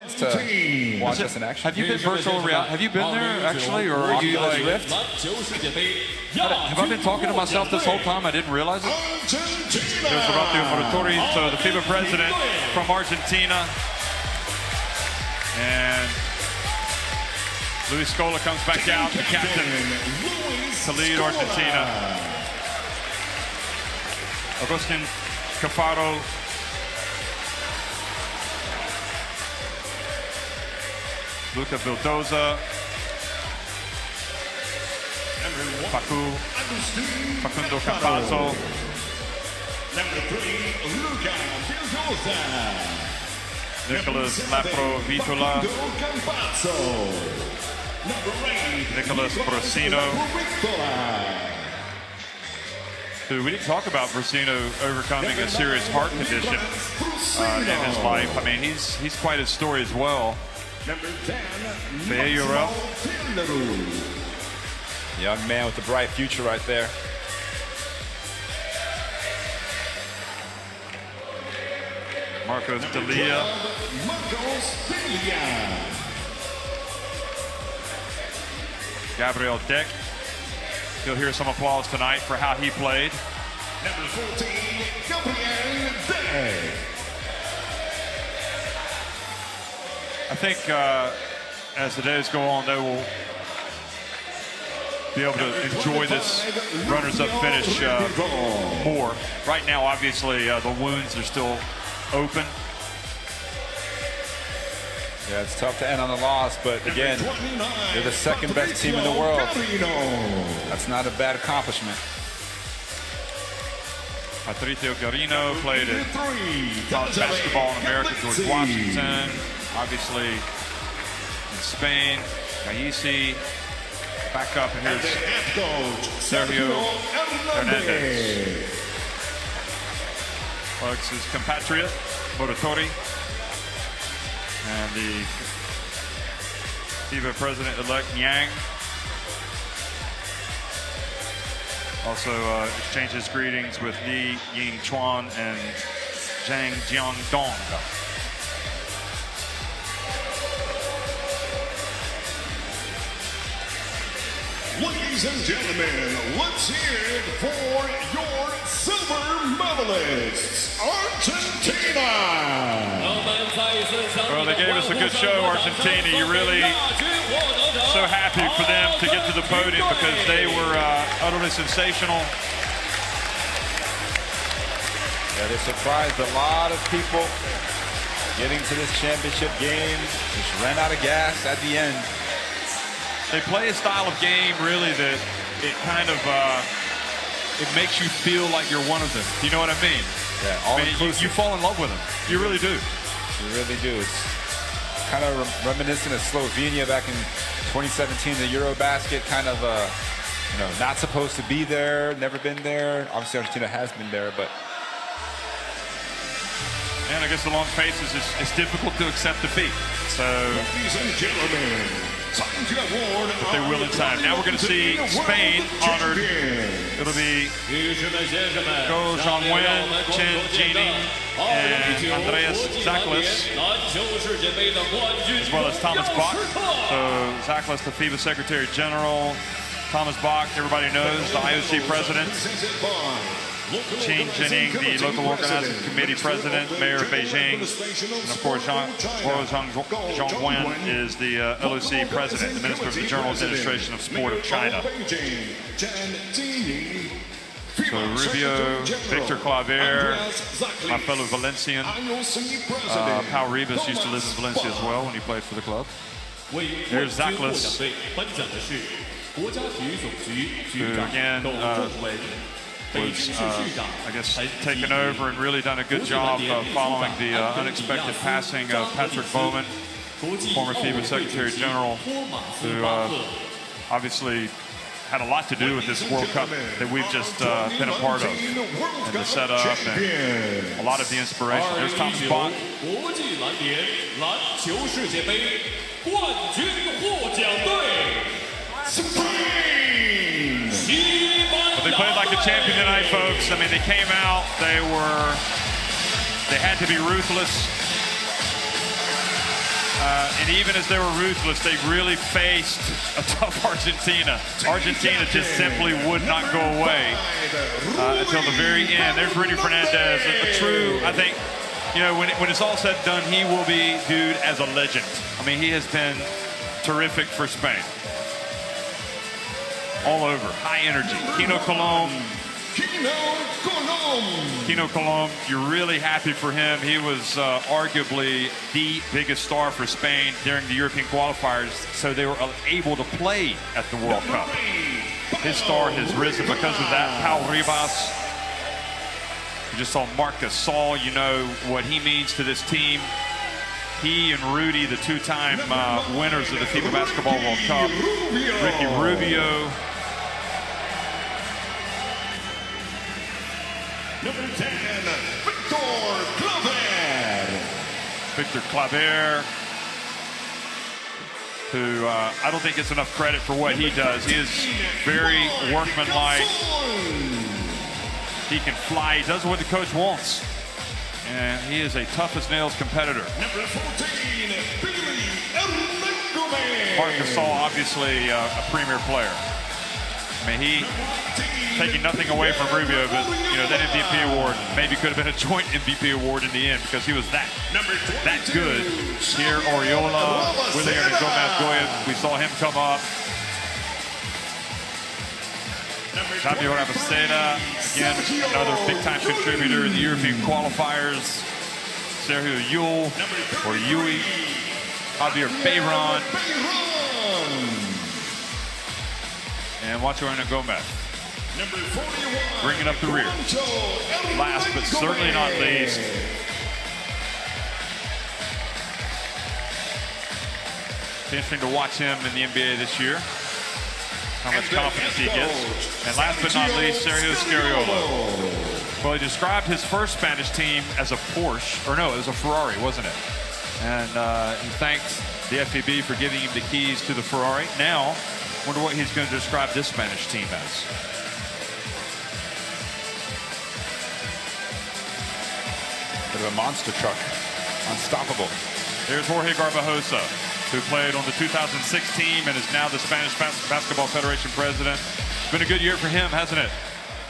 To watch us in action. Have you been virtual reality? Have you been there actually, or are you like? Rift? Have I been talking to myself this whole time? I didn't realize it. Goes Horatio Muratori, so the FIBA president from Argentina, and Luis Scola comes back out, the captain, to lead Argentina. Agustin Cafaro. Luca Vildoza, Facundo Campazzo, Nicolas Laprovitola, Nicolas Brasino, who we didn't talk about Brasino overcoming a serious heart condition in his life. I mean, he's quite a story as well. Young man with a bright future right there. Marcos Delia. Gabriel Deck. You'll hear some applause tonight for how he played. Number 14, Gabriel Deck. I think as the days go on, they will be able to enjoy this runners-up finish more. Right now, obviously, the wounds are still open. Yeah, it's tough to end on a loss, but again, they're the second best team in the world. That's not a bad accomplishment. Patricio Garino played at college basketball in America, George Washington. Obviously, in Spain, Gaisi. Back up, and here's Sergio Hernandez. Alex's compatriot, Muratori. And the FIBA president-elect Yang. Also exchanges greetings with Li Yingchuan and Zhang Jiangdong. Ladies and gentlemen, let's hear it for your silver medalists, Argentina! Well, they gave us a good show, Argentina. You're really so happy for them to get to the podium because they were utterly sensational. Yeah, they surprised a lot of people getting to this championship game. Just ran out of gas at the end. They play a style of game, really, that it kind of, it makes you feel like you're one of them. Do you know what I mean? Yeah, all you fall in love with them. You really do. You really do. It's kind of reminiscent of Slovenia back in 2017, the Eurobasket, kind of, you know, not supposed to be there, never been there. Obviously, Argentina has been there, but. And I guess the long faces, it's difficult to accept defeat. So. Ladies and gentlemen, but they will in time. Now we're going to see Spain honored. It'll be Go Zhongwen, Chen Jining, and Andreas Zaklis, as well as Thomas Bach. So Zaklis, the FIBA Secretary General. Thomas Bach, everybody knows, the IOC President. Chen Jining, the local organizing committee president, mayor of Beijing, and of course Zhongwen is the LOC president, the minister of the General Administration of Sport of China. So Rubio, Victor Claver, my fellow Valencian, Pau Ribas used to live in Valencia as well when he played for the club. There's Zaklis, who again was, I guess, taken over and really done a good job of following the unexpected passing of Patrick Bowman, former FIBA Secretary General, who obviously had a lot to do with this World Cup that we've just been a part of, and the setup and a lot of the inspiration. There's Thomas Bach. They played like a champion tonight, folks. I mean, they came out, they had to be ruthless. And even as they were ruthless, they really faced a tough Argentina. Argentina just simply would not go away until the very end. There's Rudy Fernandez, a true, I think, you know, when it's all said and done, he will be viewed as a legend. I mean, he has been terrific for Spain. All over, high energy. Kino Colom, you're really happy for him. He was arguably the biggest star for Spain during the European qualifiers, so they were able to play at the World Cup. His star has risen because of that. Pau Ribas. You just saw Marc Gasol, you know what he means to this team. He and Rudy, the two-time winners of the FIBA Basketball World Cup. Ricky Rubio. Number 10, Victor Claver, who I don't think gets enough credit for what he does. He is very workmanlike. He can fly. He does what the coach wants. And he is a tough-as-nails competitor. Number 14, Marc Gasol, obviously a premier player. I mean, he taking nothing away from Rubio, but you know, that MVP award maybe could have been a joint MVP award in the end because he was that good. Here, Oriola, William and Gomez Goya, we saw him come up. Xavier Abaceda, again, another big-time contributor in the European qualifiers. Sergio Yul, or Yui, Javier Bayron, and Wachuana Gomez. Bringing up the rear. Last but certainly not least, it's interesting to watch him in the NBA this year. How much confidence he gets. And last but not least, Sergio Scariolo. Well, he described his first Spanish team as a Porsche, or no, it was a Ferrari, wasn't it? And he thanked the FIBA for giving him the keys to the Ferrari. Now, wonder what he's going to describe this Spanish team as. Bit of a monster truck. Unstoppable. There's Jorge Garbajosa, who played on the 2006 team and is now the Spanish Basketball Federation president. It's been a good year for him, hasn't it?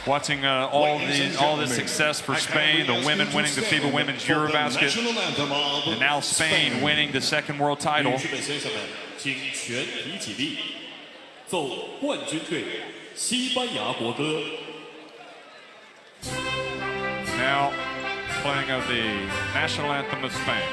Watching all this success for Spain, the women winning the FIBA Women's Eurobasket, and now Spain winning the second world title. Now playing of the national anthem of Spain.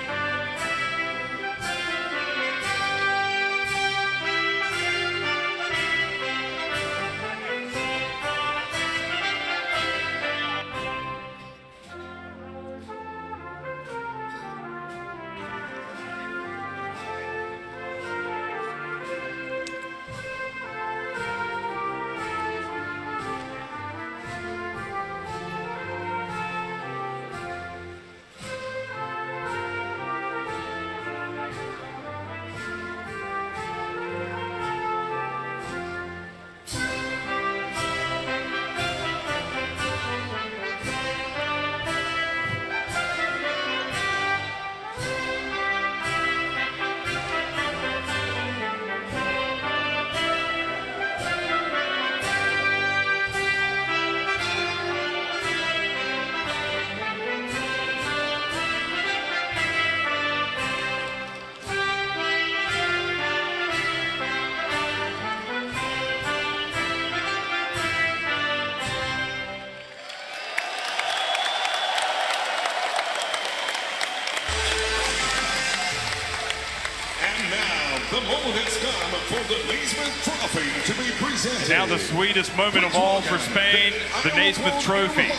The moment has come for the Naismith Trophy to be presented. Now the sweetest moment of all for Spain, the Naismith Trophy.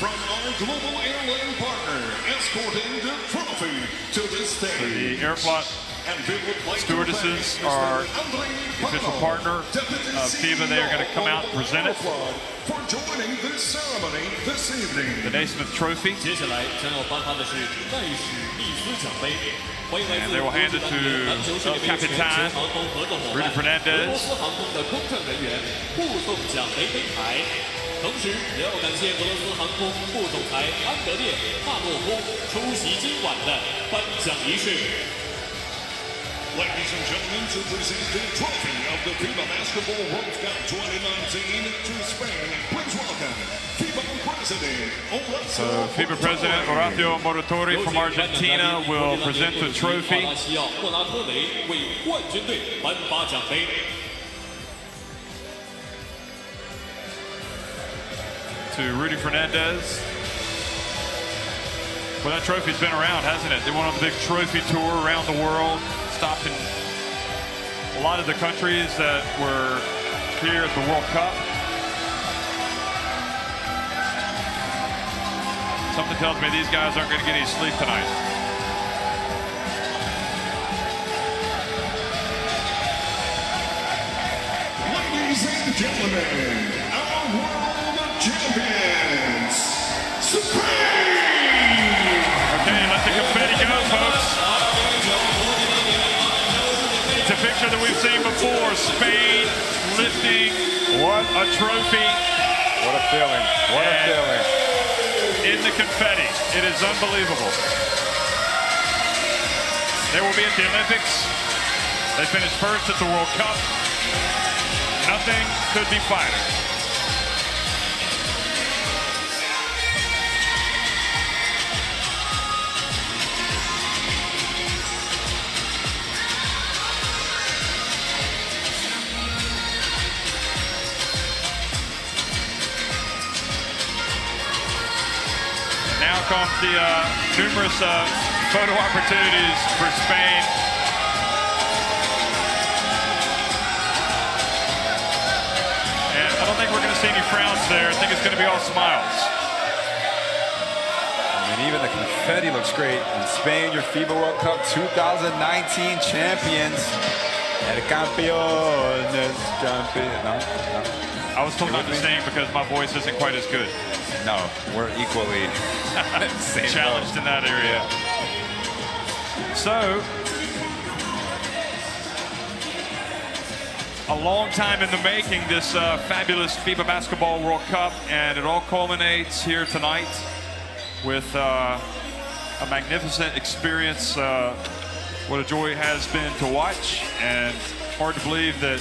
From our global airline partner, escorting the trophy to the stage. The Airflot stewardesses are the official partner of FIBA. They are going to come out and present it. For joining this ceremony this evening. The Naismith Trophy. And they will hand it to El Capitan, Rudy Fernandez. 同时，也要感谢俄罗斯航空副总裁安德烈·帕诺夫出席今晚的颁奖仪式。ladies and gentlemen, to present the trophy of the FIBA Basketball World Cup 2019 to Spain. Please welcome FIBA President Horacio. So FIBA President Horacio Moratori from Argentina will present the trophy. 马来西亚莫拉特雷为冠军队颁发奖杯。 To Rudy Fernandez. Well, that trophy's been around, hasn't it? They went on the big trophy tour around the world, stopped in a lot of the countries that were here at the World Cup. Something tells me these guys aren't going to get any sleep tonight. Ladies and gentlemen, our world champions, Spain! Okay, let the confetti go, folks. It's a picture that we've seen before. Spain lifting What a trophy What a feeling. What a feeling. in the confetti. It is unbelievable. They will be at the Olympics. They finished first at the World Cup. Nothing could be finer. Now comes the numerous photo opportunities for Spain. And I don't think we're going to see any frowns there. I think it's going to be all smiles. I mean, even the confetti looks great. In Spain, your FIBA World Cup 2019 champions. El campeones, champion. No. I was told not to sing because my voice isn't quite as good. No, we're equally same Challenged in that area. So, a long time in the making, this fabulous FIBA Basketball World Cup, and it all culminates here tonight with a magnificent experience. What a joy it has been to watch, and hard to believe that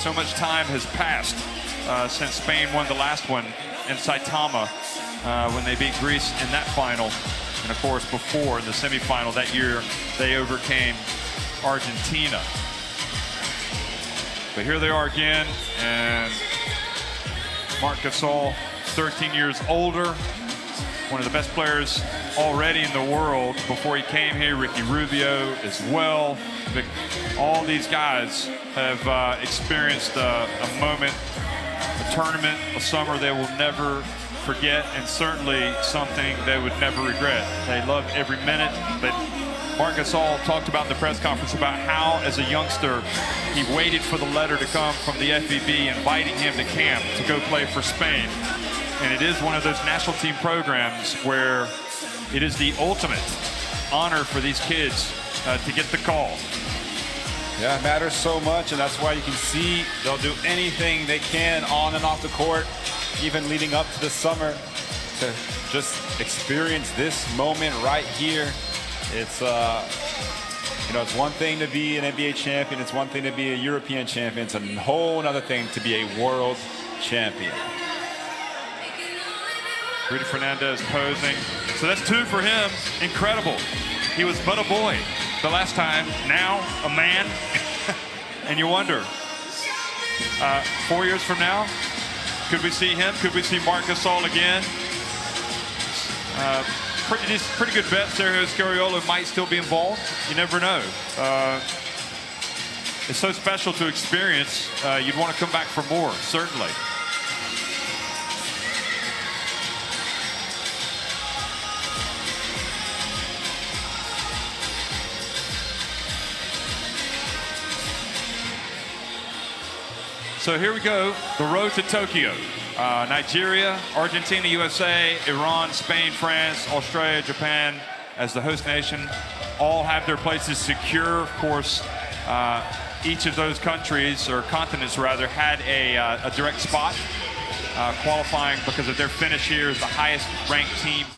so much time has passed since Spain won the last one in Saitama when they beat Greece in that final. And of course, before in the semifinal that year, they overcame Argentina. But here they are again, and Marc Gasol, 13 years older, one of the best players already in the world before he came here. Ricky Rubio as well. All these guys have experienced a moment, a tournament, a summer they will never forget, and certainly something they would never regret. They love every minute. But Marc Gasol talked about in the press conference about how, as a youngster, he waited for the letter to come from the FIBA inviting him to camp to go play for Spain. And it is one of those national team programs where it is the ultimate honor for these kids to get the call. Yeah, it matters so much, and that's why you can see they'll do anything they can on and off the court, even leading up to the summer, to just experience this moment right here. It's it's one thing to be an NBA champion. It's one thing to be a European champion. It's a whole other thing to be a world champion. Rudy Fernandez posing. So that's 2 for him. Incredible. He was but a boy the last time. Now a man. And you wonder, 4 years from now, could we see him? Could we see Marc Gasol again? Pretty good bet. Sergio Scariolo might still be involved. You never know. It's so special to experience. You'd want to come back for more, certainly. So here we go, the road to Tokyo. Nigeria, Argentina, USA, Iran, Spain, France, Australia, Japan, as the host nation, all have their places secure. Of course, each of those countries, or continents rather, had a direct spot qualifying because of their finish here as the highest ranked team.